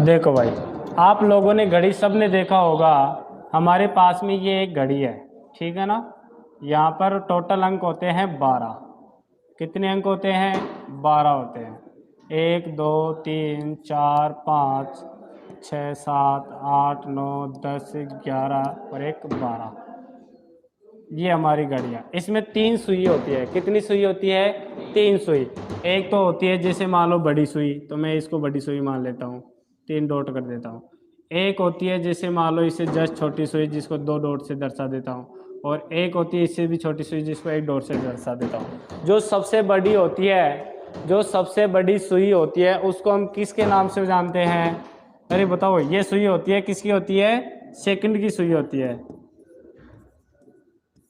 देखो भाई, आप लोगों ने घड़ी सब ने देखा होगा। हमारे पास में ये एक घड़ी है, ठीक है ना। यहाँ पर टोटल अंक होते हैं 12। कितने अंक होते हैं? 12 होते हैं। 1 2 3 4 5 6 7 8 9 10 11 और एक 12। ये हमारी घड़ियाँ, इसमें 3 सुई होती है। कितनी सुई होती है? 3 सुई। एक तो होती है जैसे मान लो बड़ी सुई, तो मैं इसको बड़ी सुई मान लेता हूँ, 3 डॉट कर देता हूँ। एक होती है जैसे मान लो इसे जस्ट छोटी सुई, जिसको 2 डॉट से दर्शा देता हूँ। और एक होती है इससे भी छोटी सुई, जिसको 1 डॉट से दर्शा देता हूँ। जो सबसे बड़ी होती है, जो सबसे बड़ी सुई होती है, उसको हम किसके नाम से जानते हैं? अरे बताओ, ये सुई होती है किसकी होती है? सेकंड की सुई होती है।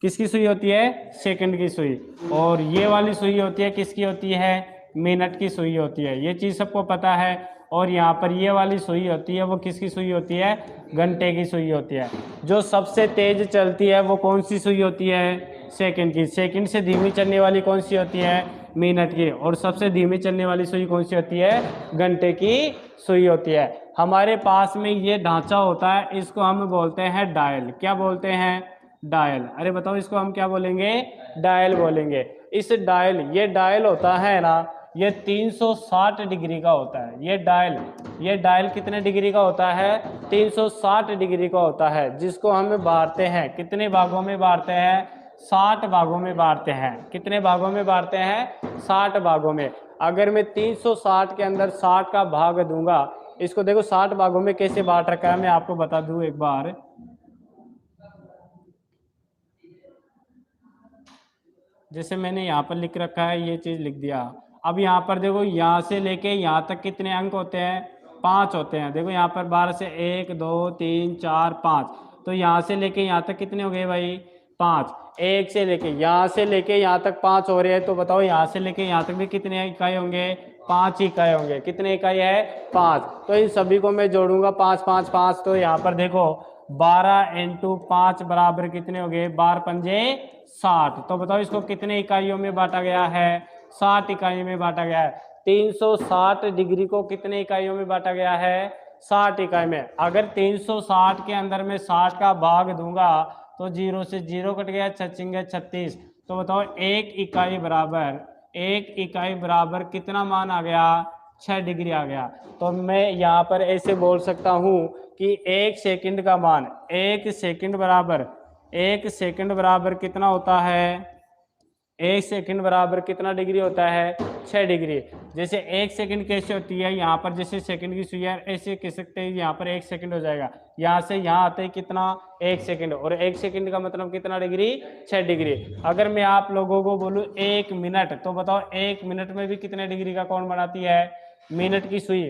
किसकी सुई होती है? सेकंड की सुई। और ये वाली सुई होती है किसकी होती है? मिनट की सुई होती है। ये चीज़ सबको पता है। और यहाँ पर ये वाली सुई होती है, वो किसकी सुई होती है? घंटे की सुई होती है। जो सबसे तेज चलती है वो कौन सी सुई होती है? सेकंड की। सेकंड से धीमी चलने वाली कौन सी होती है? मिनट की। और सबसे धीमी चलने वाली सुई कौन सी होती है? घंटे की सुई होती है। हमारे पास में ये ढांचा होता है, इसको हम बोलते हैं डायल। क्या बोलते हैं? डायल। अरे बताओ, इसको हम क्या बोलेंगे? डायल बोलेंगे। इस डायल, ये डायल होता है ना, ये 360 डिग्री का होता है। ये डायल कितने डिग्री का होता है? 360 डिग्री का होता है, जिसको हम बांटते हैं कितने भागों में बांटते हैं? 60 भागों में बांटते हैं। कितने भागों में बांटते हैं? 60 भागों में। अगर मैं 360 के अंदर 60 का भाग दूंगा, इसको देखो 60 भागों में कैसे बांट रखा है, मैं आपको बता दूं एक बार। जैसे मैंने यहाँ पर लिख रखा है, ये चीज लिख दिया। अब यहाँ पर देखो, यहाँ से लेके यहाँ तक कितने अंक होते हैं? 5 होते हैं। देखो यहाँ पर 12 से 1 2 3 4 5, तो यहाँ से लेके यहाँ तक कितने हो गए भाई? 5। एक से लेके यहाँ तक 5 हो रहे हैं, तो बताओ यहाँ से लेके यहाँ तक भी कितने इकाई होंगे? 5 इकाई होंगे। कितने इकाई है? 5। तो इन सभी को मैं जोड़ूंगा 5 5 5, तो यहाँ पर देखो 12 इंटू 5 बराबर कितने हो गए? 12 पंजे 60। तो बताओ इसको कितने इकाइयों में बांटा गया है? 60 इकाइयों में बांटा गया है। 360 डिग्री को कितने इकाइयों में बांटा गया है? 60 इकाई में। अगर 360 के अंदर में 60 का भाग दूंगा, तो 0 से 0 कट गया, 36। तो बताओ एक इकाई बराबर कितना मान आ गया? 6 डिग्री आ गया। तो मैं यहाँ पर ऐसे बोल सकता हूँ कि एक सेकंड का मान, एक सेकंड बराबर कितना होता है? एक सेकंड बराबर कितना डिग्री होता है? 6 डिग्री। जैसे एक सेकंड कैसे होती है, यहाँ पर जैसे सेकंड की सुई है, ऐसे कह सकते हैं यहाँ पर एक सेकंड हो जाएगा। यहाँ से यहाँ आते हैं कितना? एक सेकंड। और एक सेकंड का मतलब कितना डिग्री? 6 डिग्री। अगर मैं आप लोगों को बोलूँ 1 मिनट, तो बताओ 1 मिनट में भी कितने डिग्री का कोण बनाती है? मिनट की सुई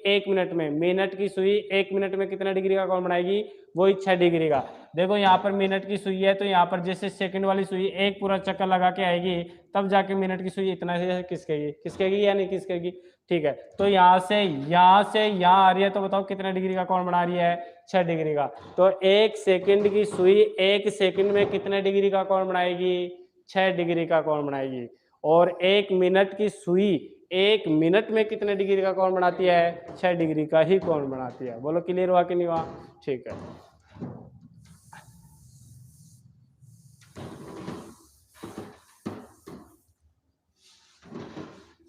1 मिनट में, मिनट की सुई 1 मिनट में कितना डिग्री का कोण बनाएगी? वही 6 डिग्री का। देखो यहाँ पर मिनट की सुई है, तो यहाँ पर जैसे सेकंड वाली सुई एक पूरा चक्कर लगा के आएगी, तब जाके मिनट की सुई इतना से खिसकेगी या नहीं खिसकेगी? ठीक है। तो यहाँ से यहाँ आ रही है, तो बताओ कितने डिग्री का कोण बना रही है? 6 डिग्री का। तो एक सेकंड की सुई 1 सेकंड में कितने डिग्री का कोण बनाएगी? 6 डिग्री का कोण बनाएगी। और 1 मिनट की सुई 1 मिनट में कितने डिग्री का कोण बनाती है? 6 डिग्री का ही कोण बनाती है। बोलो क्लियर हुआ कि नहीं हुआ? ठीक है।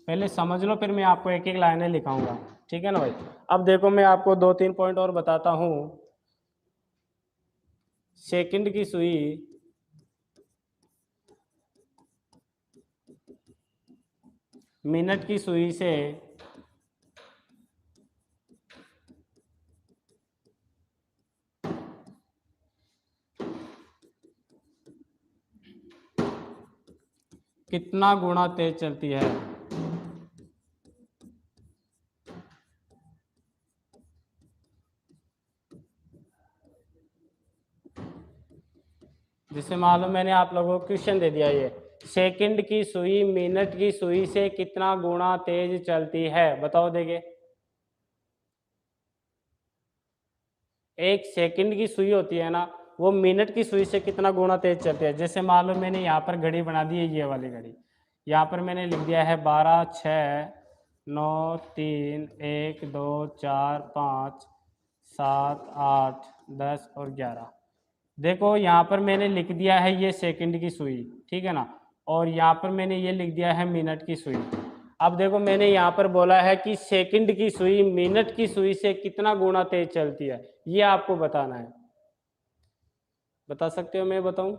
पहले समझ लो, फिर मैं आपको एक एक लाइनें लिखाऊंगा, ठीक है ना भाई। अब देखो, मैं आपको 2-3 पॉइंट और बताता हूं। सेकंड की सुई मिनट की सुई से कितना गुना तेज चलती है? जैसे मान लो मैंने आप लोगों को क्वेश्चन दे दिया, ये सेकंड की सुई मिनट की सुई से कितना गुना तेज चलती है, बताओ देंगे। एक सेकंड की सुई होती है ना, वो मिनट की सुई से कितना गुना तेज चलती है। जैसे मान लो मैंने यहाँ पर घड़ी बना दी है, ये वाली घड़ी, यहाँ पर मैंने लिख दिया है 12 6 9 3 1 2 4 5 7 8 10 और 11। देखो यहाँ पर मैंने लिख दिया है ये सेकंड की सुई, ठीक है ना, और यहाँ पर मैंने ये लिख दिया है मिनट की सुई। अब देखो मैंने यहाँ पर बोला है कि सेकंड की सुई मिनट की सुई से कितना गुना तेज चलती है, ये आपको बताना है। बता सकते हो? मैं बताऊं?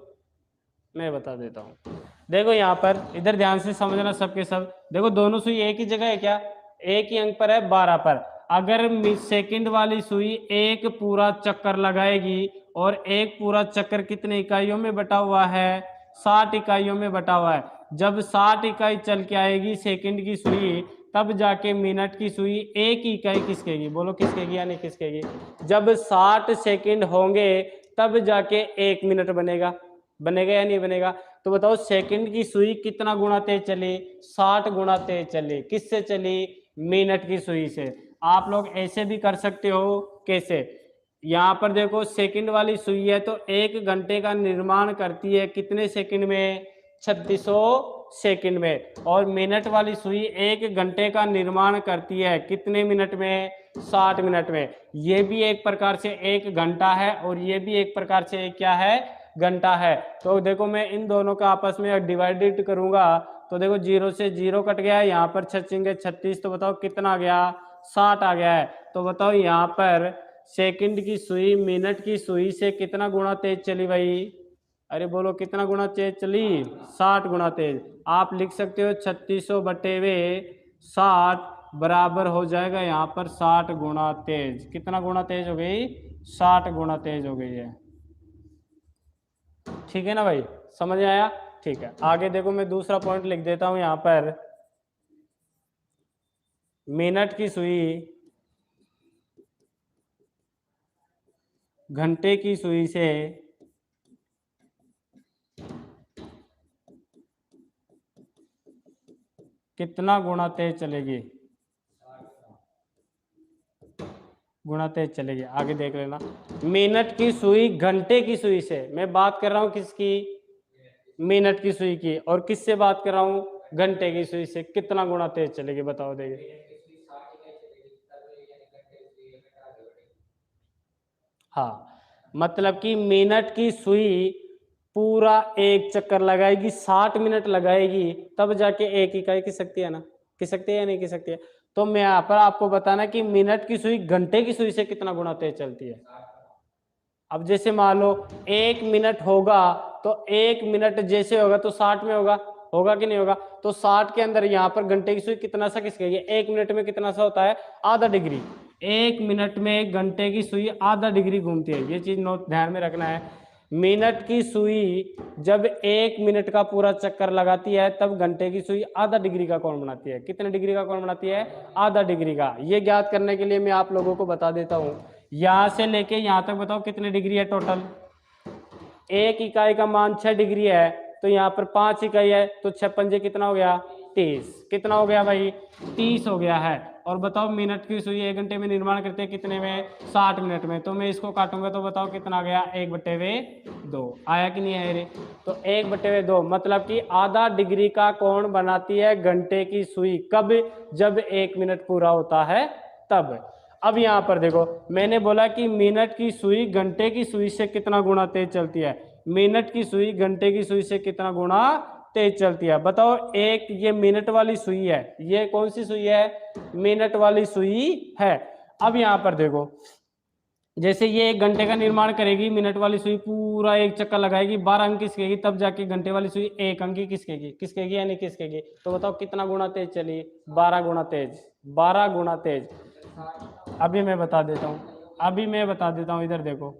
मैं बता देता हूँ। देखो यहाँ पर इधर ध्यान से समझना सबके सब। देखो दोनों सुई एक ही जगह है क्या? एक ही अंक पर है, 12 पर। अगर सेकंड वाली सुई एक पूरा चक्कर लगाएगी, और एक पूरा चक्कर कितने इकाइयों में बटा हुआ है? 60 इकाइयों में बटा हुआ है। जब 60 इकाई चल के आएगी सेकंड की सुई, तब जाके मिनट की सुई एक ही इकाई खिसकेगी। बोलो खिसकेगी या नहीं खिसकेगी? जब 60 सेकंड होंगे तब जाके 1 मिनट बनेगा। बनेगा या नहीं बनेगा? तो बताओ सेकंड की सुई कितना गुना तेज चली? 60 गुना तेज चली। किससे चली? मिनट की सुई से। आप लोग ऐसे भी कर सकते हो। कैसे? यहाँ पर देखो सेकंड वाली सुई है तो 1 घंटे का निर्माण करती है कितने सेकंड में? 3600 सेकंड में। और मिनट वाली सुई 1 घंटे का निर्माण करती है कितने मिनट में? 60 मिनट में। ये भी एक प्रकार से 1 घंटा है, और ये भी एक प्रकार से क्या है? घंटा है। तो देखो मैं इन दोनों का आपस में डिवाइडेड करूंगा, तो देखो 0 से 0 कट गया है, यहाँ पर 6 36, तो बताओ कितना आ गया? 60 आ गया है। तो बताओ यहाँ पर सेकंड की सुई मिनट की सुई से कितना गुना तेज चली भाई? अरे बोलो कितना गुना तेज चली? 60 गुना तेज। आप लिख सकते हो 3600 बटे हुए 60 बराबर हो जाएगा यहाँ पर 60 गुना तेज। कितना गुना तेज हो गई? 60 गुना तेज हो गई है। ठीक है ना भाई? समझ में आया? ठीक है, आगे देखो मैं दूसरा पॉइंट लिख देता हूं यहाँ पर। मिनट की सुई घंटे की सुई से कितना गुना तेज चलेगी? गुना तेज चलेगी। आगे देख लेना। मिनट की सुई घंटे की सुई से, मैं बात कर रहा हूं किसकी? मिनट की सुई की। और किससे बात कर रहा हूं? घंटे की सुई से। कितना गुना तेज चलेगी बताओ? देखिए, हाँ, मतलब कि मिनट की सुई पूरा 1 चक्कर लगाएगी, 60 मिनट लगाएगी, तब जाके 1 इकाई खिसकती है ना? खिसकती है या नहीं खिसकती है? तो मैं यहाँ पर आपको बताना कि मिनट की सुई घंटे की सुई से कितना गुना तेज चलती है। अब जैसे मान लो 1 मिनट होगा, तो 1 मिनट जैसे होगा तो 60 में होगा। होगा कि नहीं होगा? तो 60 के अंदर यहाँ पर घंटे की सुई कितना सा खिसकेगी? 1 मिनट में कितना सा होता है? आधा डिग्री। 1 मिनट में घंटे की सुई आधा डिग्री घूमती है। ये चीज नोट ध्यान में रखना है। मिनट की सुई जब 1 मिनट का पूरा चक्कर लगाती है, तब घंटे की सुई आधा डिग्री का कोण बनाती है। कितने डिग्री का कोण बनाती है? आधा डिग्री का। ये ज्ञात करने के लिए मैं आप लोगों को बता देता हूँ। यहां से लेके यहां तक बताओ कितने डिग्री है टोटल? 1 इकाई का मान 6 डिग्री है, तो यहाँ पर 5 इकाई है, तो 6 पंजे कितना हो गया? 30। कितना हो गया भाई? 30 हो गया है। और बताओ मिनट की सुई 1 घंटे में निर्माण करते हैं कितने में? 60 मिनट में। तो मैं इसको काटूंगा तो बताओ कितना आ गया? 1/2 आया कि नहीं आया रे? तो 1/2 मतलब कि आधा डिग्री का कोण बनाती है घंटे की सुई। कब? जब 1 मिनट पूरा होता है तब। अब यहाँ पर देखो मैंने बोला कि मिनट की सुई घंटे की सुई से कितना गुना तेज चलती है। मिनट की सुई घंटे की सुई से कितना गुना तेज चलती है बताओ? एक ये मिनट वाली सुई है। ये कौन सी सुई है? मिनट वाली सुई है। अब यहाँ पर देखो, जैसे ये 1 घंटे का निर्माण करेगी, मिनट वाली सुई पूरा 1 चक्कर लगाएगी, 12 अंक खिसकेगी, तब जाके घंटे वाली सुई 1 अंक की खिसकेगी। खिसकेगी या नहीं खिसकेगी? तो बताओ कितना गुना तेज चली? 12 गुना तेज। 12 गुना तेज। अभी मैं बता देता हूँ, अभी मैं बता देता हूँ। इधर देखो,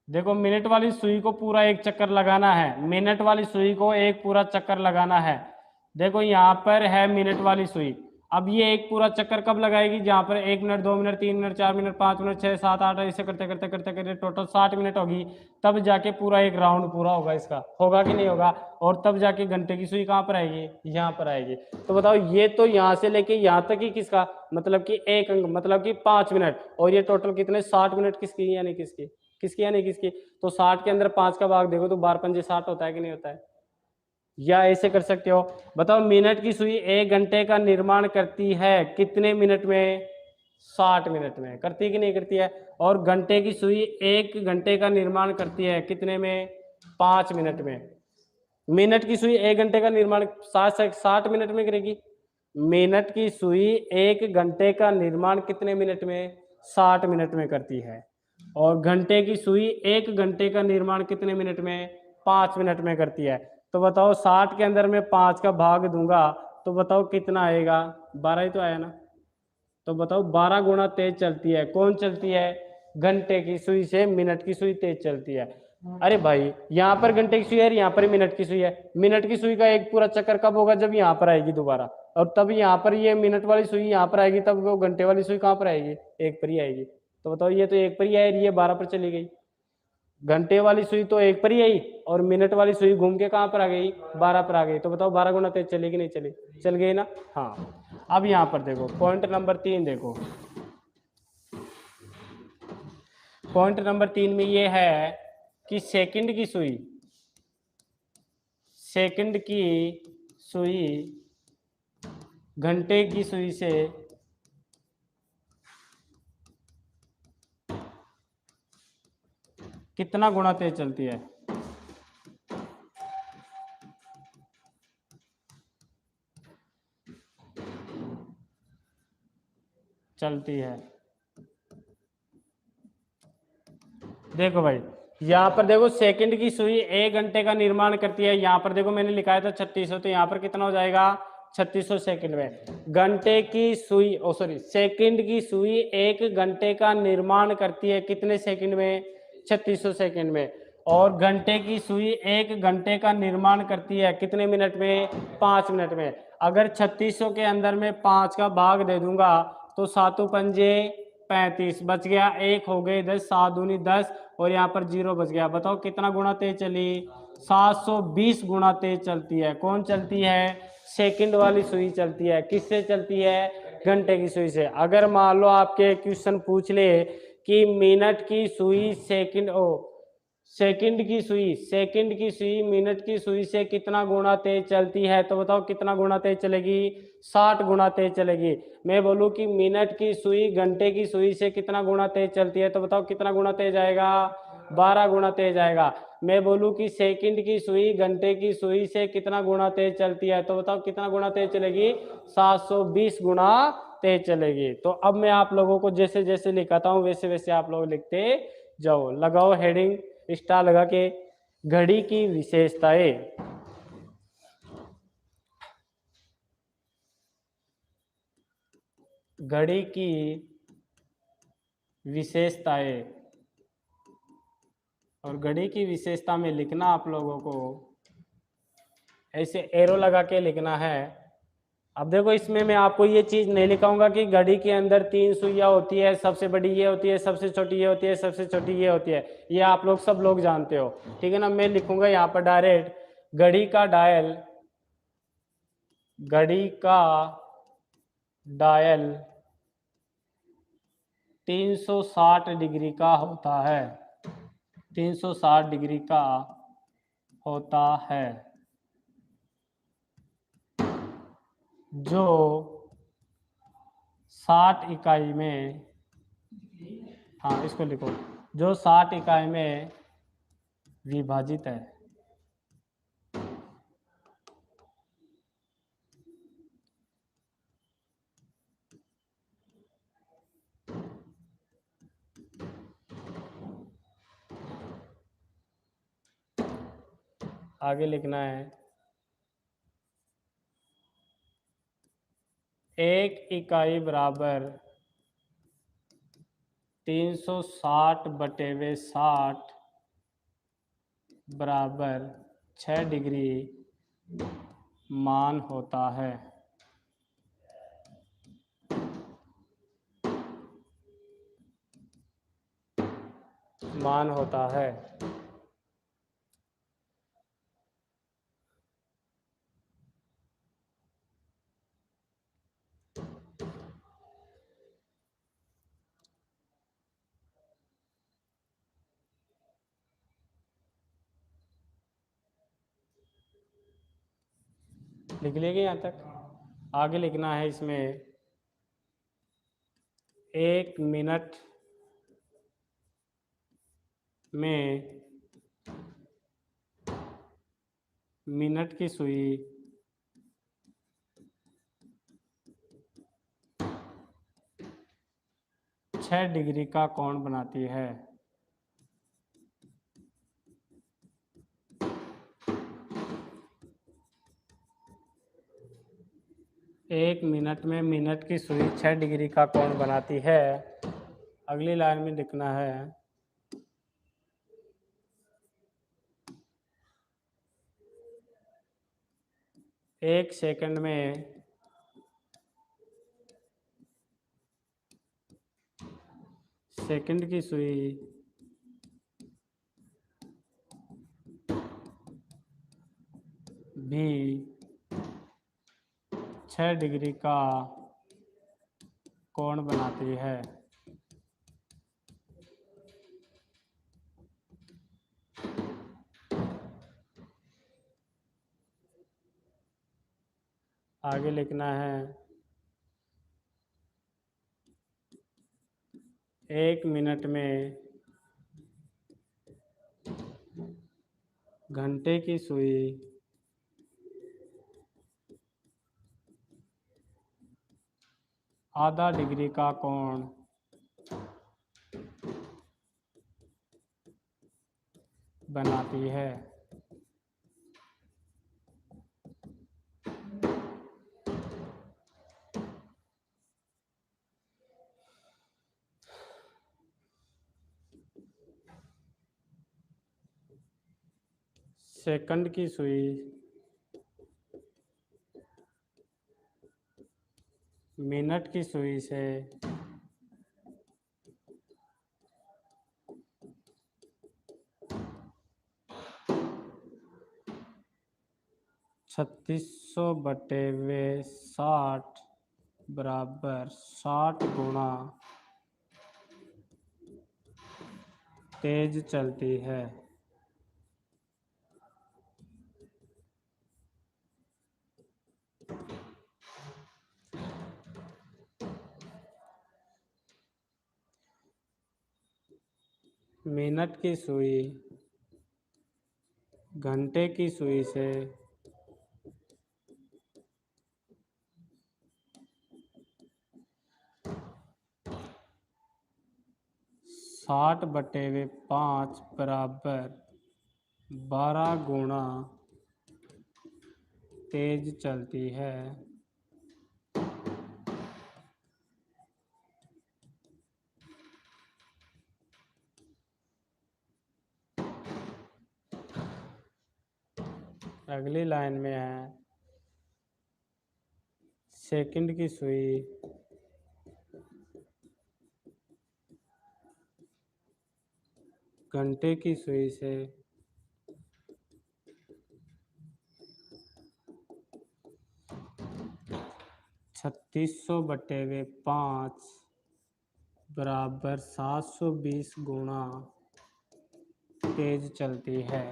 देखो मिनट वाली सुई को पूरा 1 चक्कर लगाना है। मिनट वाली सुई को एक पूरा चक्कर लगाना है। देखो यहाँ पर है मिनट वाली सुई। अब ये एक पूरा चक्कर कब लगाएगी? जहाँ पर 1 minute, 2 minute, 3 minute, 4 minute, 5 minute, 6, 7, 8 ऐसे करते करते करते करते टोटल 60 मिनट होगी, तब जाके पूरा एक राउंड पूरा होगा इसका। होगा कि नहीं होगा? और तब जाके घंटे की सुई कहाँ पर आएगी? यहाँ पर आएगी। तो बताओ ये तो यहाँ से लेके यहाँ तक ही किसका, मतलब कि 1 अंक, मतलब कि 5 मिनट, और ये टोटल कितने? 60 मिनट किसकी यानी किसकी? किसकी यानी किसकी? तो 60 के अंदर 5 का भाग देखो तो 12 पंजे 60 होता है कि नहीं होता है? या ऐसे कर सकते हो। बताओ मिनट की सुई 1 घंटे का निर्माण करती है कितने मिनट में? 60 मिनट में। करती है कि नहीं करती है? और घंटे की सुई 1 घंटे का निर्माण करती है कितने में? 5 मिनट में। मिनट की सुई 1 घंटे का निर्माण 60 मिनट में करेगी। मिनट की सुई 1 घंटे का निर्माण कितने मिनट में? 60 मिनट में करती है। और घंटे की सुई 1 घंटे का निर्माण कितने मिनट में? 5 मिनट में करती है। तो बताओ 60 के अंदर में 5 का भाग दूंगा तो बताओ कितना आएगा? 12 ही तो आया ना। तो बताओ 12 गुना तेज चलती है। कौन चलती है? घंटे की सुई से मिनट की सुई तेज चलती है। अरे भाई यहाँ पर घंटे की सुई है, यहाँ पर मिनट की सुई है। मिनट की सुई का एक पूरा चक्कर कब होगा? जब यहाँ पर आएगी दोबारा। और तब यहाँ पर ये मिनट वाली सुई यहाँ पर आएगी, तब वो घंटे वाली सुई कहाँ पर आएगी? एक पर ही आएगी। तो बताओ ये तो एक पर ही आई, ये 12 पर चली गई। घंटे वाली सुई तो एक पर ही आई और मिनट वाली सुई घूम के कहाँ पर आ गई? 12 पर आ गई। तो बताओ 12 गुना तेज चलेगी नहीं चली? चल गई ना। हाँ अब यहाँ पर देखो पॉइंट नंबर 3 देखो। पॉइंट नंबर 3 में ये है कि सेकंड की सुई घंटे की सुई से कितना गुना तेज चलती है? चलती है। देखो भाई यहाँ पर देखो सेकंड की सुई 1 घंटे का निर्माण करती है। यहाँ पर देखो मैंने लिखा था 3600, तो यहाँ पर कितना हो जाएगा? 3600 सेकंड में। घंटे की सुई सेकंड की सुई 1 घंटे का निर्माण करती है कितने सेकंड में? 3600 सेकंड में। और घंटे की सुई 1 घंटे का निर्माण करती है कितने मिनट में? 5 मिनट में। अगर 3600 के अंदर में 5 का भाग दे दूंगा तो 7×5 = 35, बच गया 1 हो गए 10, 7 दूनी 10 और यहाँ पर 0 बच गया। बताओ कितना गुना तेज चली? 720 गुना तेज चलती है। कौन चलती है? सेकंड वाली सुई चलती है। किससे चलती है? घंटे की सुई से। अगर मान लो आपके क्वेश्चन पूछ ले कि मिनट की सुई सेकंड की सुई मिनट की सुई से कितना गुना तेज चलती है, तो बताओ कितना गुना तेज चलेगी? 60 गुना तेज चलेगी। मैं बोलूं कि मिनट की सुई घंटे की सुई से कितना गुना तेज चलती है, तो बताओ कितना गुना तेज आएगा? 12 गुना तेज आएगा। मैं बोलूं कि सेकंड की सुई घंटे की सुई से कितना गुना तेज चलती है, तो बताओ कितना गुना तेज चलेगी? 720 गुना तेज चलेगी। तो अब मैं आप लोगों को जैसे जैसे लिखाता हूँ वैसे वैसे आप लोग लिखते जाओ। लगाओ हेडिंग स्टार लगा के। घड़ी की विशेषताएं। घड़ी की विशेषताएं। और घड़ी की विशेषता में लिखना आप लोगों को ऐसे एरो लगा के लिखना है। अब देखो इसमें मैं आपको ये चीज नहीं लिखाऊंगा कि घड़ी के अंदर 3 सुइयां होती है, सबसे बड़ी ये होती है, सबसे छोटी ये होती है, सबसे छोटी ये होती है। ये आप लोग सब लोग जानते हो, ठीक है ना। मैं लिखूंगा यहाँ पर डायरेक्ट घड़ी का डायल 360 डिग्री का होता है। 360 डिग्री का होता है, जो 60 इकाई में, हाँ इसको लिखो, जो 60 इकाई में विभाजित है। आगे लिखना है 1 इकाई बराबर 360/60 बराबर 6 डिग्री मान होता है। मान होता है। लिख लेंगे यहाँ तक। आगे लिखना है इसमें 1 मिनट में मिनट की सुई 6 डिग्री का कोण बनाती है। एक मिनट में मिनट की सुई 6 डिग्री का कोण बनाती है। अगली लाइन में लिखना है 1 सेकंड में सेकंड की सुई भी 6 डिग्री का कोण बनाती है। आगे लिखना है 1 मिनट में घंटे की सुई आधा डिग्री का कोण बनाती है। सेकंड की सुई मिनट की सुई से 3600/60 बराबर 60 गुणा तेज चलती है। मिनट की सुई घंटे की सुई से 60/5 बराबर 12 गुणा तेज चलती है। अगली लाइन में है सेकंड की सुई घंटे की सुई से 3600/5 बराबर 720 गुणा तेज चलती है।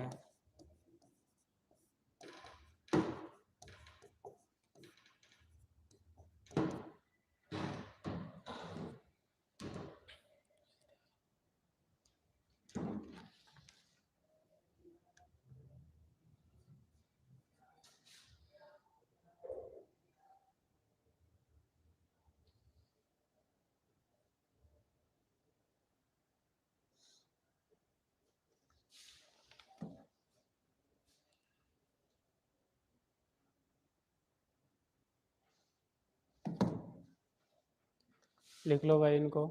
लिख लो भाई इनको।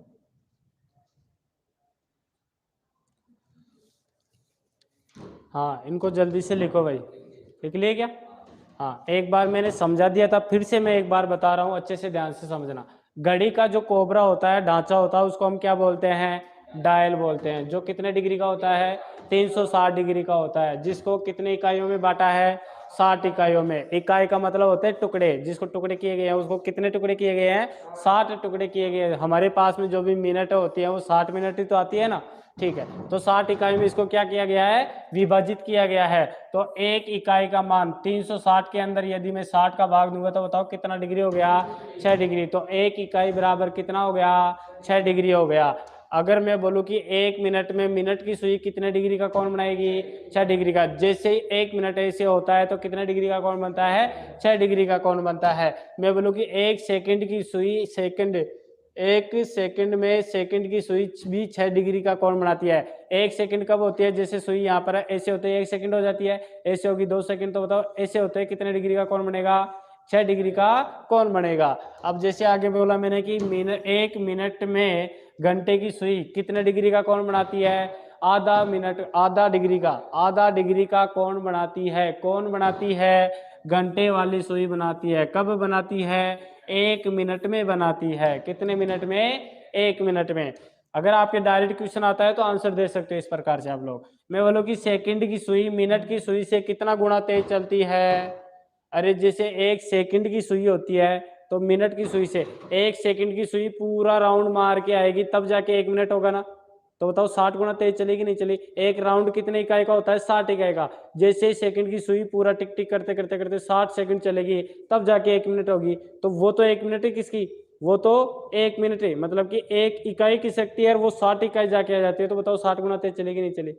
हाँ, इनको जल्दी से लिखो भाई। लिख लिए क्या? हाँ, एक बार मैंने समझा दिया था, फिर से मैं एक बार बता रहा हूँ, अच्छे से ध्यान से समझना। घड़ी का जो कोबरा होता है, ढांचा होता है, उसको हम क्या बोलते हैं? डायल बोलते हैं। जो कितने डिग्री का होता है? 360 डिग्री का होता है। जिसको कितने इकाइयों में बांटा है? 60 इकाइयों में। इकाई का मतलब होता है टुकड़े। जिसको टुकड़े किए गए हैं उसको कितने टुकड़े किए गए हैं? 60 टुकड़े किए गए हैं। हमारे पास में जो भी मिनट होती है वो 60 मिनट ही तो आती है ना। ठीक है, तो 60 इकाई में इसको क्या किया गया है, विभाजित किया गया है। तो एक इकाई का मान 360 के अंदर यदि मैं 60 का भाग दूंगा तो बताओ कितना डिग्री हो गया, 6 डिग्री। तो एक इकाई बराबर कितना हो गया, 6 डिग्री हो गया। अगर मैं बोलूं कि एक मिनट में मिनट की सुई कितने डिग्री का कोण बनाएगी, 6 डिग्री का। जैसे ही एक मिनट ऐसे होता है तो कितने डिग्री का कोण बनता है, 6 डिग्री का कोण बनता है। मैं बोलूं कि एक सेकंड की सुई, एक सेकंड में सेकंड की सुई भी 6 डिग्री का कोण बनाती है। एक सेकंड कब होती है, जैसे सुई यहाँ पर ऐसे होते हैं 1 सेकंड हो जाती है, ऐसे होगी 2 सेकंड। तो बताओ ऐसे होते हैं कितने डिग्री का कोण बनेगा, 6 डिग्री का कोण बनेगा। अब जैसे आगे बोला मैंने कि एक मिनट में घंटे की सुई कितने डिग्री का कोण बनाती है, आधा डिग्री का कोण बनाती है। कौन बनाती है, घंटे वाली सुई बनाती है। कब बनाती है, 1 मिनट में बनाती है। कितने मिनट में, 1 मिनट में। अगर आपके डायरेक्ट क्वेश्चन आता है तो आंसर दे सकते हो इस प्रकार से आप लोग। मैं बोलूँ कि सेकंड की सुई मिनट की सुई से कितना गुना तेज चलती है। अरे जैसे एक सेकंड की सुई होती है तो मिनट की सुई से, एक सेकंड की सुई पूरा राउंड मार के आएगी तब जाके 1 मिनट होगा ना। तो बताओ 60 गुना तेज चलेगी नहीं चली। एक राउंड कितने इकाई का होता है, 60 इकाई का। जैसे सेकंड की सुई पूरा टिक टिक करते करते करते 60 सेकंड चलेगी तब जाके 1 मिनट होगी। तो वो तो 1 मिनट है किसकी, वो तो 1 मिनट है, मतलब कि एक इकाई की शक्ति है और वो 60 इकाई जाके आ जाती है। तो बताओ 60 गुना तेज चलेगी नहीं चली,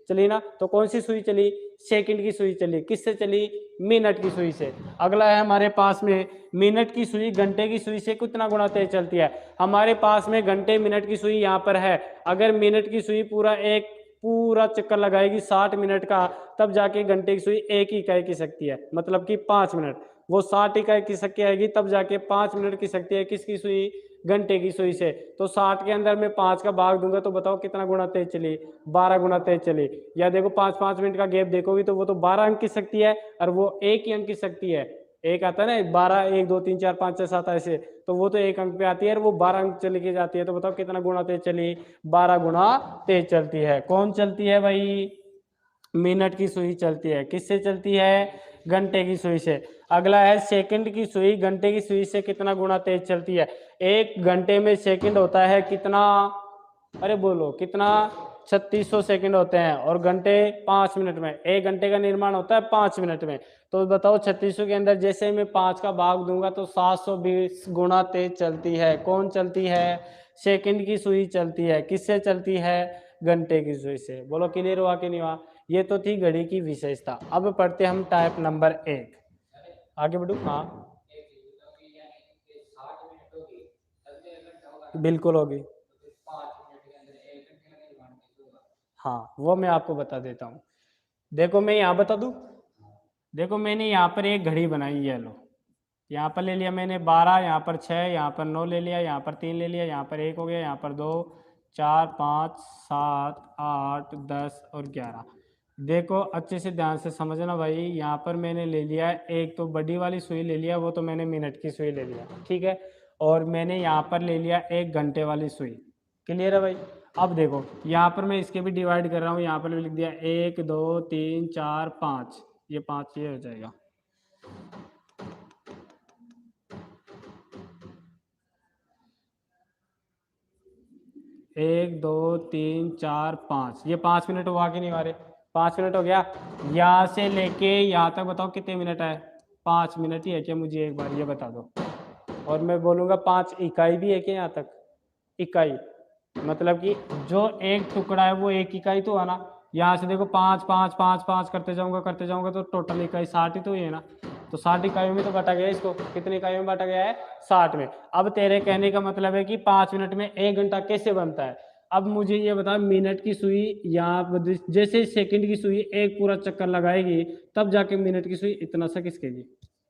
चली ना। तो कौन सी सुई चली, सेकंड की सुई चली। किससे चली, मिनट की सुई से। अगला है हमारे पास में मिनट की सुई घंटे की सुई से कितना गुना तेज चलती है। हमारे पास में घंटे मिनट की सुई यहाँ पर है। अगर मिनट की सुई पूरा चक्कर लगाएगी 60 मिनट का, तब जाके घंटे की सुई एक ही इकाई की शक्ति है, मतलब कि 5 मिनट। वो 60 इकाई की शक्ति आएगी तब जाके 5 मिनट की शक्ति है किसकी सुई, घंटे की सुई से। तो 60 के अंदर मैं 5 का भाग दूंगा तो बताओ कितना गुना तेज चली, 12 गुना तेज चली। या देखो 5-5 मिनट का गैप देखोगी तो वो तो 12 अंक की शक्ति है और वो एक ही अंक की शक्ति है। एक आता है ना 12, 1 2 3 4 5 6 7 ऐसे, तो वो तो एक अंक पे आती है और वो 12 अंक चली के जाती है। तो बताओ कितना गुना तेज चली, 12 गुना तेज चलती है। कौन चलती है भाई, मिनट की सुई चलती है। किससे चलती है, घंटे की सुई से। अगला है सेकंड की सुई घंटे की सुई से कितना गुना तेज चलती है। एक घंटे में सेकंड होता है कितना, अरे बोलो कितना, 3600 सेकंड होते हैं। और घंटे 5 मिनट में, एक घंटे का निर्माण होता है 5 मिनट में। तो बताओ 3600 के अंदर जैसे मैं 5 का भाग दूंगा तो 720 गुना तेज चलती है। कौन चलती है, सेकंड की सुई चलती है। किससे चलती है, घंटे की सुई से। बोलो क्लियर हुआ कि नहीं हुआ। ये तो थी घड़ी की विशेषता। अब पढ़ते हम टाइप नंबर 1, आगे बढ़ू। हाँ बिल्कुल होगी। हाँ वो मैं आपको बता देता हूँ। देखो मैं यहाँ बता दूँ, देखो मैंने यहाँ पर एक घड़ी बनाई है। लो यहाँ पर ले लिया मैंने 12, यहाँ पर 6, यहाँ पर 9 ले लिया, यहाँ पर 3 ले लिया, यहाँ पर 1 हो गया, यहाँ पर 2, 4, 5, 7, 8, 10 और 11। देखो अच्छे से ध्यान से समझना भाई। यहाँ पर मैंने ले लिया एक तो बड़ी वाली सुई ले लिया, वो तो मैंने मिनट की सुई ले लिया, ठीक है। और मैंने यहाँ पर ले लिया एक घंटे वाली सुई। क्लियर है भाई। अब देखो यहाँ पर मैं इसके भी डिवाइड कर रहा हूँ। यहाँ पर लिख दिया 1 2 3 4 5, ये 5 ये हो जाएगा। 1 2 3 4 5, ये 5 मिनट हुआ कि नहीं हमारे, 5 मिनट हो गया। यहाँ से लेके यहाँ तक बताओ कितने मिनट है, 5 मिनट ही है क्या, मुझे एक बार ये बता दो। और मैं बोलूँगा 5 इकाई भी है क्या यहाँ तक, इकाई, मतलब कि जो एक टुकड़ा है वो एक इकाई तो है ना। यहाँ से देखो 5 5 5 5 करते जाऊंगा तो टोटल इकाई 60 ही तो ही है ना। तो 60 इकाइयों में तो बांटा गया है इसको, कितनी इकाइयों में बांटा गया है, 60 में। अब तेरे कहने का मतलब है कि 5 मिनट में 1 घंटा कैसे बनता है। अब मुझे ये बता, मिनट की सुई यहाँ जैसे सेकंड की सुई एक पूरा चक्कर लगाएगी तब जाके मिनट की सुई इतना सा खिसकेगी,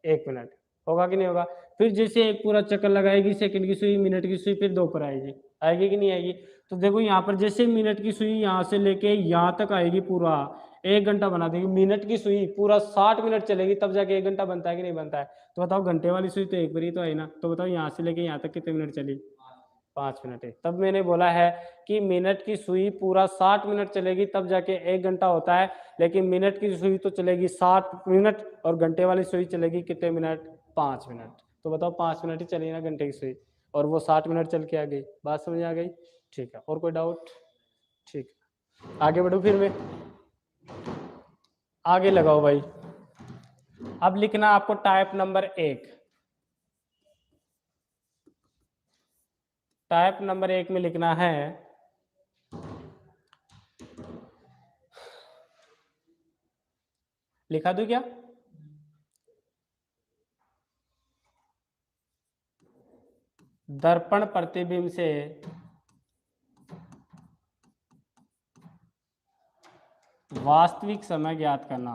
1 मिनट होगा कि नहीं होगा। फिर जैसे एक पूरा चक्कर लगाएगी सेकंड की सुई, मिनट की सुई फिर 2 पर आएगी, आएगी कि नहीं आएगी। तो देखो यहाँ पर जैसे मिनट की सुई यहाँ से लेके यहाँ तक आएगी, पूरा 1 घंटा बना देगी। मिनट की सुई पूरा 60 मिनट चलेगी तब जाके 1 घंटा बनता है कि नहीं बनता है। तो बताओ घंटे वाली सुई तो एक बार ही तो आई ना। तो बताओ यहाँ से लेके यहाँ तक कितने मिनट चली, 5 मिनट है। तब मैंने बोला है कि मिनट की सुई पूरा 60 मिनट चलेगी तब जाके 1 घंटा होता है। लेकिन मिनट की सुई तो चलेगी 60 मिनट और घंटे वाली सुई चलेगी कितने मिनट, 5 मिनट। तो बताओ 5 मिनट ही चली ना घंटे की सुई, और वो 60 मिनट चल के आ गई। बात समझ आ गई, ठीक है। और कोई डाउट, ठीक है। आगे बढ़ू फिर मैं, आगे लगाओ भाई। अब लिखना आपको टाइप नंबर 1। टाइप नंबर 1 में लिखना है लिखा दूं क्या? दर्पण प्रतिबिंब से वास्तविक समय ज्ञात करना।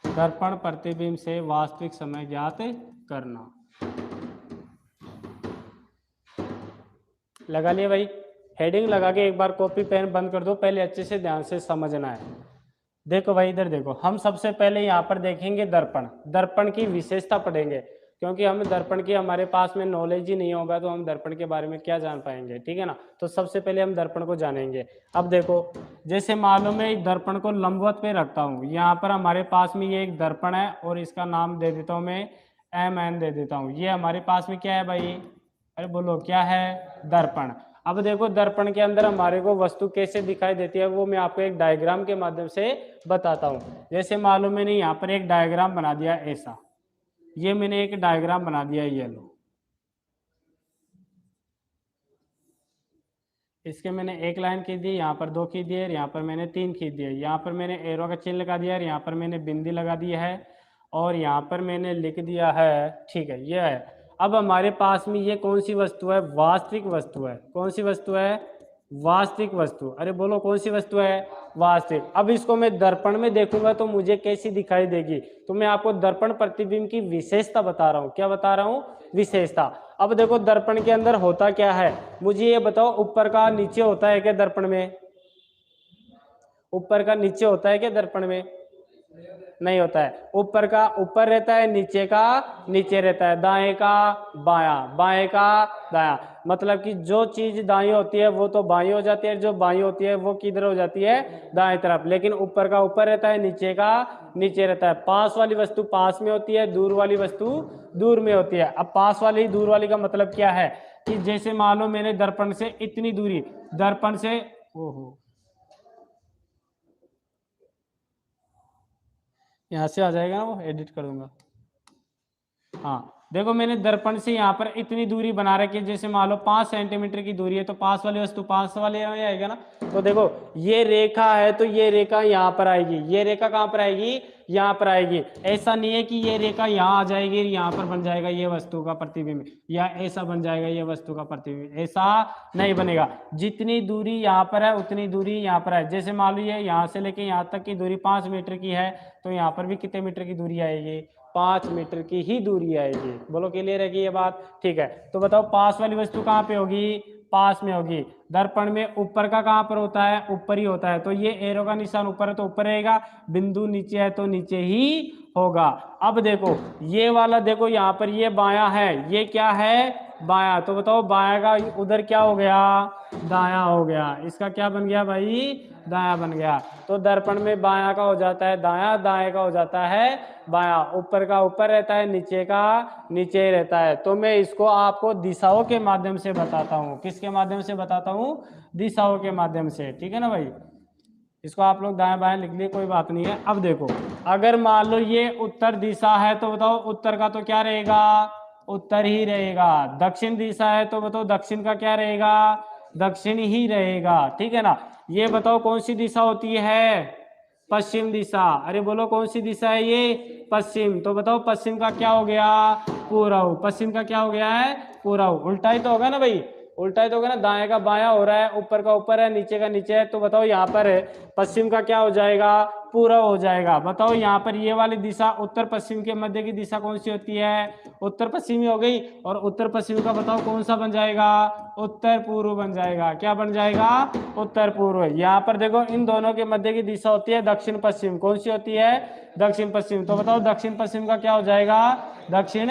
दर्पण प्रतिबिंब से वास्तविक समय ज्ञात करना। लगा लिया भाई? हेडिंग लगा के एक बार कॉपी पेन बंद कर दो, पहले अच्छे से ध्यान से समझना है। देखो भाई इधर देखो, हम सबसे पहले यहाँ पर देखेंगे दर्पण, दर्पण की विशेषता पढ़ेंगे, क्योंकि हम दर्पण की हमारे पास में नॉलेज ही नहीं होगा तो हम दर्पण के बारे में क्या जान पाएंगे, ठीक है ना। तो सबसे पहले हम दर्पण को जानेंगे। अब देखो, जैसे मालूम है दर्पण को लंबवत पे रखता हूँ, यहाँ पर हमारे पास में ये एक दर्पण है और इसका नाम दे देता हूँ मैं MN दे देता हूँ। ये हमारे पास में क्या है भाई? अरे बोलो क्या है? दर्पण। अब देखो दर्पण के अंदर हमारे को वस्तु कैसे दिखाई देती है वो मैं आपको एक डायग्राम के माध्यम से बताता हूँ। जैसे मालूम मैंने यहाँ पर एक डायग्राम बना दिया ऐसा, ये मैंने एक डायग्राम बना दिया, ये लो, इसके मैंने एक लाइन खींच दी, यहाँ पर 2 खींच दिए, यहाँ पर मैंने 3 खींच दिए, यहाँ पर मैंने एरो का चिन्ह लगा दिया, यहाँ पर मैंने बिंदी लगा दी है और यहाँ पर मैंने लिख दिया है, ठीक है ये है। अब हमारे पास में ये कौन सी वस्तु है? वास्तविक वस्तु है। कौन सी वस्तु है? वास्तविक वस्तु। अरे बोलो कौन सी वस्तु है? वास्तविक। अब इसको मैं दर्पण में देखूंगा तो मुझे कैसी दिखाई देगी? तो मैं आपको दर्पण प्रतिबिंब की विशेषता बता रहा हूँ। क्या बता रहा हूँ? विशेषता। अब देखो दर्पण के अंदर होता क्या है, मुझे ये बताओ, ऊपर का नीचे होता है क्या दर्पण में? ऊपर का नीचे होता है क्या दर्पण में? नहीं होता है। ऊपर का ऊपर रहता है, नीचे का नीचे रहता है, दाएं का बायां, बाएं का दायां। मतलब कि जो चीज दाएं होती है वो तो बाएं हो जाती है, जो बाएं होती है वो किधर हो जाती है? दाएं तरफ। लेकिन ऊपर का ऊपर रहता है, नीचे का नीचे रहता है। पास वाली वस्तु पास में होती है, दूर वाली वस्तु दूर में होती है। अब पास वाली दूर वाली का मतलब क्या है कि जैसे मान लो मैंने दर्पण से इतनी दूरी, दर्पण से, ओहो यहाँ से आ जाएगा ना, वो एडिट कर दूंगा। हाँ देखो मैंने दर्पण से यहाँ पर इतनी दूरी बना रखी है, जैसे मान लो 5 सेंटीमीटर की दूरी है, तो पास वाली वस्तु पास वाले में आएगा ना। तो देखो ये रेखा है तो ये रेखा यहाँ पर आएगी, ये रेखा कहाँ पर आएगी? यहाँ पर आएगी। ऐसा नहीं है कि ये रेखा यहाँ आ जाएगी, यहाँ पर बन जाएगा ये वस्तु का प्रतिबिंब, या ऐसा बन जाएगा ये वस्तु का प्रतिबिंब, ऐसा नहीं बनेगा। जितनी दूरी यहाँ पर है उतनी दूरी यहाँ पर है। जैसे मान लो ये यहाँ से लेके यहाँ तक की दूरी 5 मीटर की है, तो यहाँ पर भी कितने मीटर की दूरी आएगी? 5 मीटर की ही दूरी आएगी। बोलो क्लियर है कि ये बात? ठीक है। तो बताओ पास वाली वस्तु कहाँ पे होगी? पास में होगी। दर्पण में ऊपर का कहाँ पर होता है? ऊपर ही होता है। तो ये एरो का निशान ऊपर है तो ऊपर रहेगा, बिंदु नीचे है तो नीचे ही होगा। अब देखो ये वाला, देखो यहाँ पर ये बायां है, ये क्या है? बायां। तो बताओ बायां का उधर क्या हो गया? दायां हो गया। इसका क्या बन गया भाई? दायां बन गया। तो दर्पण में बायां का हो जाता है दायां, दाएं का हो जाता है बायां। ऊपर का ऊपर रहता है, नीचे का नीचे रहता है। तो मैं इसको आपको दिशाओं के माध्यम से बताता हूँ। किसके माध्यम से बताता हूँ? दिशाओं के माध्यम से, ठीक है ना भाई। इसको आप लोग दाएं बाएं लिख लिए, कोई बात नहीं है। अब देखो अगर मान लो ये उत्तर दिशा है तो बताओ उत्तर का तो क्या रहेगा? उत्तर ही रहेगा। दक्षिण दिशा है तो बताओ दक्षिण का क्या रहेगा? दक्षिण ही रहेगा, ठीक है ना। ये बताओ कौन सी दिशा होती है? पश्चिम दिशा। अरे बोलो कौन सी दिशा है ये? पश्चिम। तो बताओ पश्चिम का क्या हो गया? पूर्व। पश्चिम का क्या हो गया है? पूर्व। उल्टा ही तो होगा ना भाई, उल्टा ही तो होगा ना। दाएं का बायां हो रहा है, ऊपर का ऊपर है, नीचे का नीचे है। तो बताओ यहाँ पर पश्चिम का क्या हो जाएगा? पूर्व हो जाएगा। बताओ यहाँ पर ये वाली दिशा उत्तर पश्चिम के मध्य की दिशा कौन सी होती है? उत्तर पश्चिमी हो गई। और उत्तर पश्चिम का बताओ कौन सा बन जाएगा? उत्तर पूर्व बन जाएगा। क्या बन जाएगा? उत्तर पूर्व। यहाँ पर देखो इन दोनों के मध्य की दिशा होती है दक्षिण पश्चिम। कौन सी होती है? दक्षिण पश्चिम। तो बताओ दक्षिण पश्चिम का क्या हो जाएगा? दक्षिण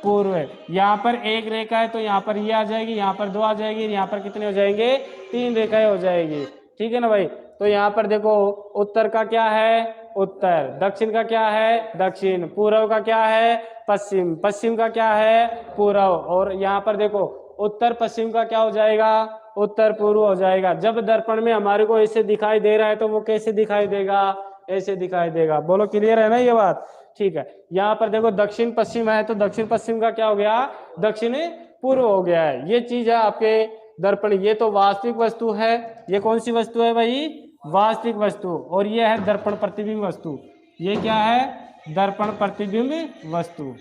पूर्व। यहाँ पर एक रेखा है तो यहाँ पर ये आ जाएगी, यहाँ पर 2 आ जाएगी, यहाँ पर कितने हो जाएंगे? 3 रेखाएं हो जाएगी, ठीक है ना भाई। तो यहाँ पर देखो उत्तर का क्या है? उत्तर, दक्षिण का क्या है दक्षिण, पूर्व का क्या है पश्चिम, पश्चिम का क्या है पूर्व, और यहाँ पर देखो उत्तर पश्चिम का क्या हो जाएगा उत्तर पूर्व हो जाएगा। जब दर्पण में हमारे को ऐसे दिखाई दे रहा है तो वो कैसे दिखाई देगा, ऐसे दिखाई देगा। बोलो क्लियर है ना ये बात, ठीक है। यहाँ पर देखो दक्षिण पश्चिम है तो दक्षिण पश्चिम का क्या हो गया दक्षिण पूर्व हो गया है। ये चीज है आपके दर्पण। ये तो वास्तविक वस्तु है, ये कौन सी वस्तु है भाई वास्तविक वस्तु, और ये है दर्पण प्रतिबिंब वस्तु। ये क्या है दर्पण प्रतिबिंब वस्तु,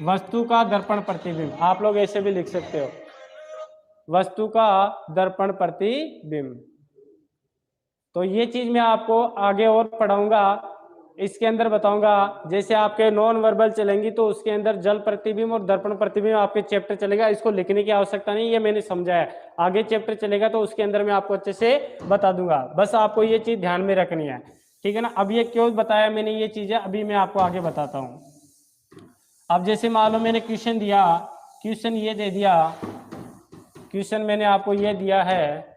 वस्तु का दर्पण प्रतिबिंब, आप लोग ऐसे भी लिख सकते हो वस्तु का दर्पण प्रतिबिंब। तो ये चीज मैं आपको आगे और पढ़ाऊंगा, इसके अंदर बताऊंगा। जैसे आपके नॉन वर्बल चलेंगी तो उसके अंदर जल प्रतिबिंब और दर्पण प्रतिबिंब आपके चैप्टर चलेगा, इसको लिखने की आवश्यकता नहीं, ये मैंने समझा है। आगे चैप्टर चलेगा तो उसके अंदर मैं आपको अच्छे से बता दूंगा, बस आपको ये चीज ध्यान में रखनी है, ठीक है ना। अब ये क्यों बताया मैंने ये चीजें, अभी मैं आपको आगे बताता हूँ। अब जैसे मान लो मैंने क्वेश्चन दिया, क्वेश्चन ये दे दिया, क्वेश्चन मैंने आपको ये दिया है,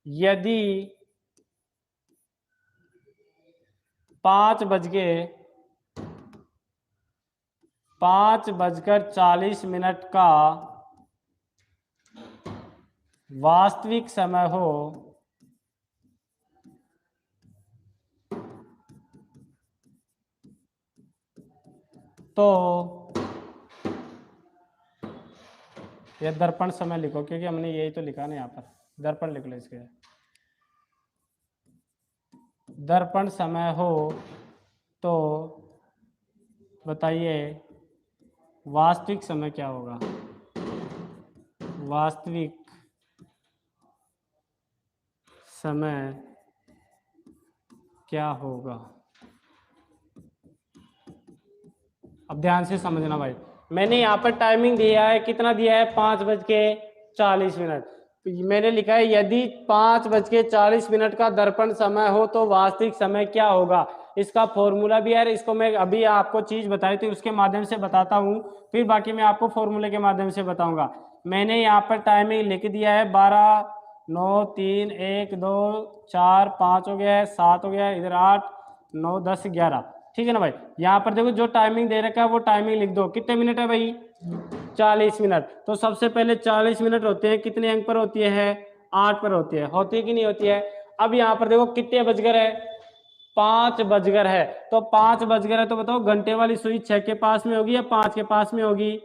यदि 5:40 का वास्तविक समय हो तो ये दर्पण समय लिखो, क्योंकि हमने यही तो लिखा ना यहाँ पर, दर्पण लिख लो इसके। दर्पण समय हो तो बताइए वास्तविक समय क्या होगा, वास्तविक समय क्या होगा। अब ध्यान से समझना भाई, मैंने यहाँ पर टाइमिंग दिया है, कितना दिया है 5:40। मैंने लिखा है यदि 5:40 का दर्पण समय हो तो वास्तविक समय क्या होगा। इसका फॉर्मूला भी है, इसको मैं अभी आपको चीज बताई थी उसके माध्यम से बताता हूँ, फिर बाकी मैं आपको फॉर्मूले के माध्यम से बताऊंगा। मैंने यहाँ पर टाइमिंग लिख दिया है 12, 9, 3, 1, 2, 4, 5 हो गया है, 7 हो गया है, इधर 8, 9, 10, 11, ठीक है ना भाई। यहाँ पर देखो जो टाइमिंग दे रखा है वो टाइमिंग लिख दो, कितने मिनट है भाई 40 मिनट। तो सबसे पहले 40 मिनट होते हैं, कितने अंक पर होती है 8 पर होती है कि नहीं होती है। अब यहाँ पर देखो कितने बजकर है 5 बजकर है, तो 5 बजकर है तो बताओ घंटे वाली सुई 6 के पास में होगी या 5 के पास में होगी।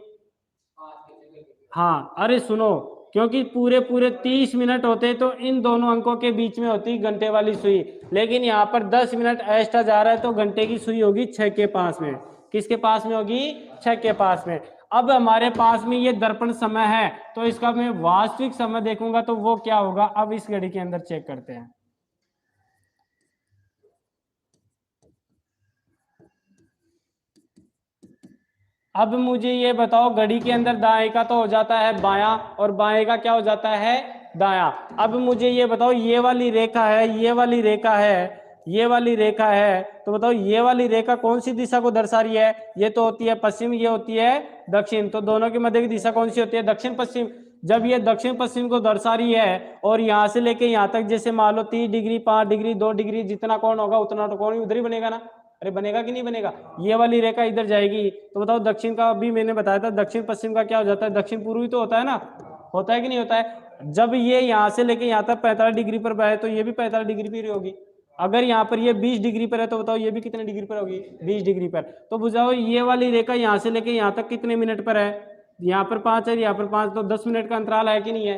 हाँ अरे सुनो, क्योंकि पूरे पूरे 30 मिनट होते तो इन दोनों अंकों के बीच में होती घंटे वाली सुई, लेकिन यहाँ पर 10 मिनट एक्स्ट्रा जा रहा है तो घंटे की सुई होगी 6 के पास में। किसके पास में होगी 6 के पास में। अब हमारे पास में ये दर्पण समय है तो इसका मैं वास्तविक समय देखूंगा तो वो क्या होगा, अब इस घड़ी के अंदर चेक करते हैं। अब मुझे ये बताओ घड़ी के अंदर दाएं का तो हो जाता है बायां और बाएं का क्या हो जाता है दायां। अब मुझे ये बताओ ये वाली रेखा है, ये वाली रेखा है, ये वाली रेखा है, तो बताओ ये वाली रेखा कौन सी दिशा को दर्शा रही है। ये तो होती है पश्चिम, ये होती है दक्षिण, तो दोनों के मध्य की दिशा कौन सी होती है दक्षिण पश्चिम। जब ये दक्षिण पश्चिम को दर्शा रही है और यहाँ से लेके यहाँ तक जैसे मान लो 30 डिग्री 5 डिग्री 2 डिग्री जितना कोण होगा उतना तो कोण उधर ही बनेगा ना। अरे बनेगा कि नहीं बनेगा। ये वाली रेखा इधर जाएगी तो बताओ दक्षिण का, अभी मैंने बताया था दक्षिण पश्चिम का क्या हो जाता है दक्षिण पूर्वी तो होता है ना, होता है कि नहीं होता है। जब ये यहाँ से लेके यहाँ तक 45 डिग्री पर है तो ये भी 45 डिग्री पर होगी। अगर यहाँ पर ये 20 डिग्री पर है तो बताओ ये भी कितने डिग्री पर होगी 20 डिग्री पर। तो बुझाओ ये वाली रेखा यहाँ से लेके यहाँ तक कितने मिनट पर है, यहाँ पर 5 है, यहाँ पर 5, तो 10 मिनट का अंतराल है कि नहीं है,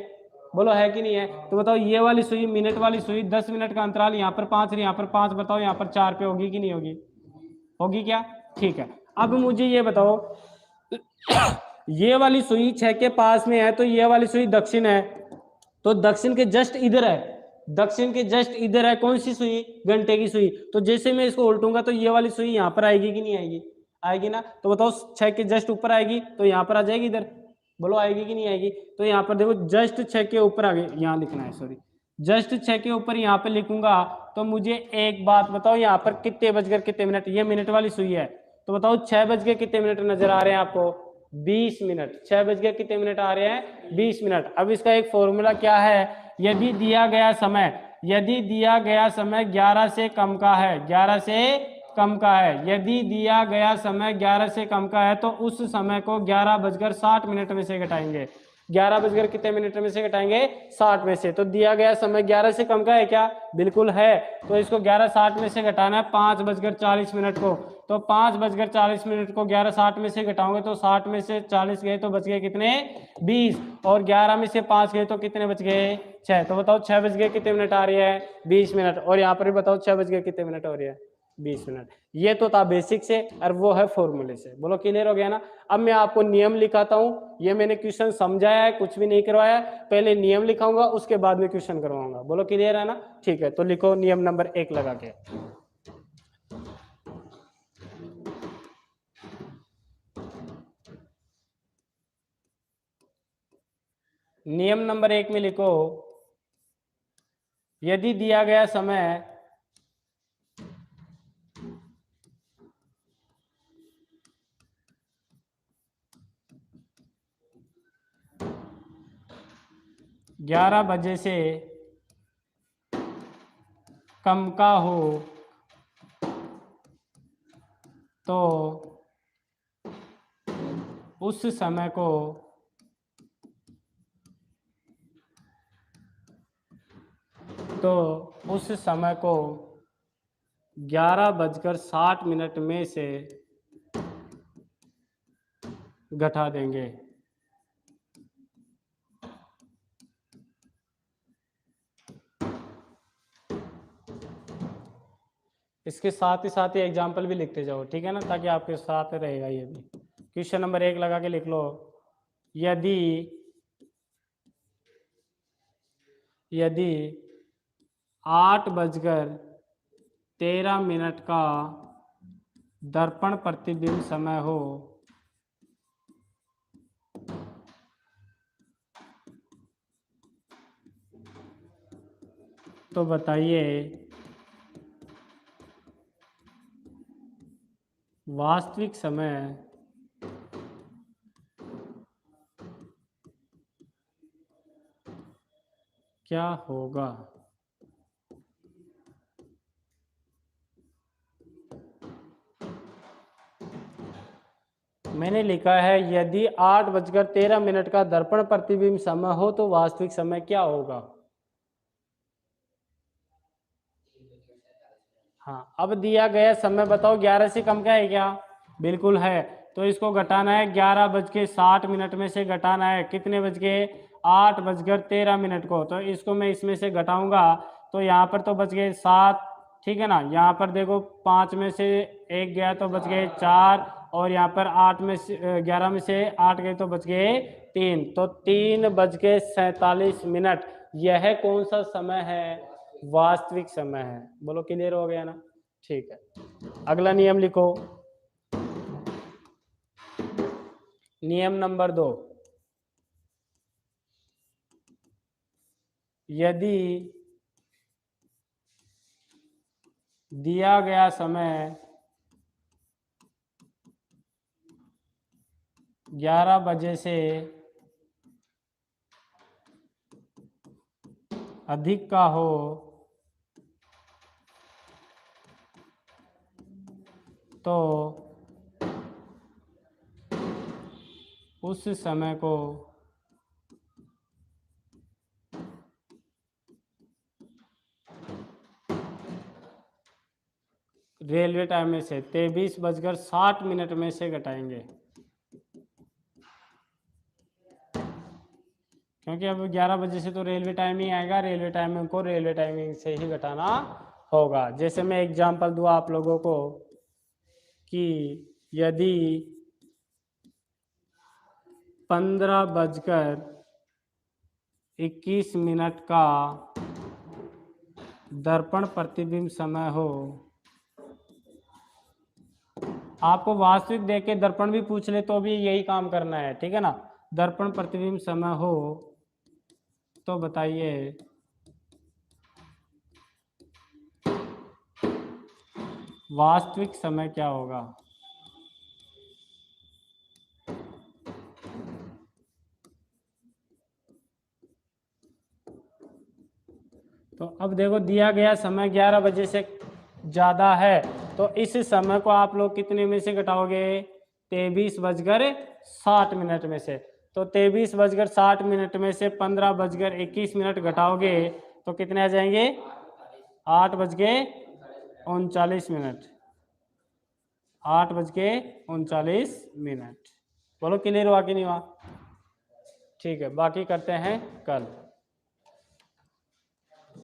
बोलो है कि नहीं है। तो बताओ ये वाली सुई मिनट वाली सुई 10 मिनट का अंतराल, यहाँ पर 5 यहाँ पर 5, बताओ यहाँ पर 4 पे होगी कि नहीं होगी, होगी क्या, ठीक है। अब मुझे ये बताओ ये वाली सुई 6 के पास में है तो ये वाली सुई दक्षिण है, तो दक्षिण के जस्ट इधर है, दक्षिण के जस्ट इधर है कौन सी सुई घंटे की सुई। तो जैसे मैं इसको उल्टूंगा तो ये वाली सुई यहाँ पर आएगी कि नहीं आएगी, आएगी ना। तो बताओ 6 के जस्ट ऊपर आएगी तो यहाँ पर आ जाएगी इधर, बोलो आएगी कि नहीं आएगी। तो यहाँ पर देखो जस्ट 6 के ऊपर आ गई, यहाँ लिखना है सॉरी, जस्ट 6 के ऊपर यहाँ पे लिखूंगा। तो मुझे एक बात बताओ यहाँ पर कितने बजकर कितने मिनट, ये मिनट वाली सुई है, तो बताओ 6 बज के कितने मिनट नजर आ रहे हैं आपको, 20 मिनट। 6 बज के कितने मिनट आ रहे हैं? 20 मिनट। अब इसका एक फॉर्मूला क्या है, यदि दिया गया समय 11 से कम का है, 11 से कम का है, यदि दिया गया समय 11 से कम का है तो उस समय को 11:60 में से घटाएंगे। 11 कितने मिनट में से घटाएंगे? 60 में से। तो दिया गया समय 11 से कम का है क्या? बिल्कुल है। तो इसको 11:60 में से घटाना है 5:40 को। तो 5:40 को 11:60 में से घटाओगे तो 60 में से 40 गए तो बच गए कितने? 20। और 11 में से 5 गए तो कितने बच गए? 6। तो बताओ 6 बज गए कितने मिनट आ रही है? 20 मिनट। और यहाँ पर भी बताओ 6 बज गए कितने मिनट हो रही है? 20 मिनट। ये तो था बेसिक से, और वो है फॉर्मूले से। बोलो क्लियर हो गया ना? अब मैं आपको नियम लिखाता हूँ। ये मैंने क्वेश्चन समझाया है, कुछ भी नहीं करवाया। पहले नियम लिखाऊंगा, उसके बाद में क्वेश्चन करवाऊंगा। बोलो क्लियर है ना? ठीक है, तो लिखो नियम नंबर 1 लगा के। नियम नंबर 1 में लिखो, यदि दिया गया समय 11 बजे से कम का हो तो उस समय को 11:60 में से घटा देंगे। इसके साथ ही एग्जाम्पल भी लिखते जाओ, ठीक है ना, ताकि आपके साथ रहेगा ये भी। क्वेश्चन नंबर 1 लगा के लिख लो, यदि 8:13 का दर्पण प्रतिबिंब समय हो तो बताइए वास्तविक समय क्या होगा? मैंने लिखा है यदि 8:13 का दर्पण प्रतिबिंब समय हो तो वास्तविक समय क्या होगा। हाँ, अब दिया गया समय बताओ 11 से कम का है क्या? बिल्कुल है। तो इसको घटाना है 11:60 में से घटाना है कितने बज के? 8:13 को। तो इसको मैं इसमें से घटाऊंगा तो यहाँ पर तो बच गए 7, ठीक है ना। यहाँ पर देखो 5 में से 1 गया तो बच गए 4, और यहाँ पर 11 में से 8 गए तो बच गए 3। तो 3:47। यह कौन सा समय है? वास्तविक समय है। बोलो क्लियर हो गया ना? ठीक है, अगला नियम लिखो, नियम नंबर 2। यदि दिया गया समय 11 बजे से अधिक का हो तो उस समय को रेलवे टाइम में से 23:60 में से घटाएंगे, क्योंकि अब 11 बजे से तो रेलवे टाइमिंग आएगा, रेलवे टाइमिंग को रेलवे टाइमिंग से ही घटाना होगा। जैसे मैं एग्जांपल दूँ आप लोगों को कि यदि 15:21 का दर्पण प्रतिबिंब समय हो, आपको वास्तविक देख के दर्पण भी पूछ ले तो भी यही काम करना है, ठीक है ना। दर्पण प्रतिबिंब समय हो तो बताइए वास्तविक समय क्या होगा। अब देखो दिया गया समय 11 बजे से ज़्यादा है, तो इस समय को आप लोग कितने में से घटाओगे? 23:60 में से। तो 23:60 में से 15:21 घटाओगे तो कितने आ जाएंगे? 8:39। 8:39। बोलो क्लियर हुआ कि नहीं हुआ? ठीक है, बाकी करते हैं कल।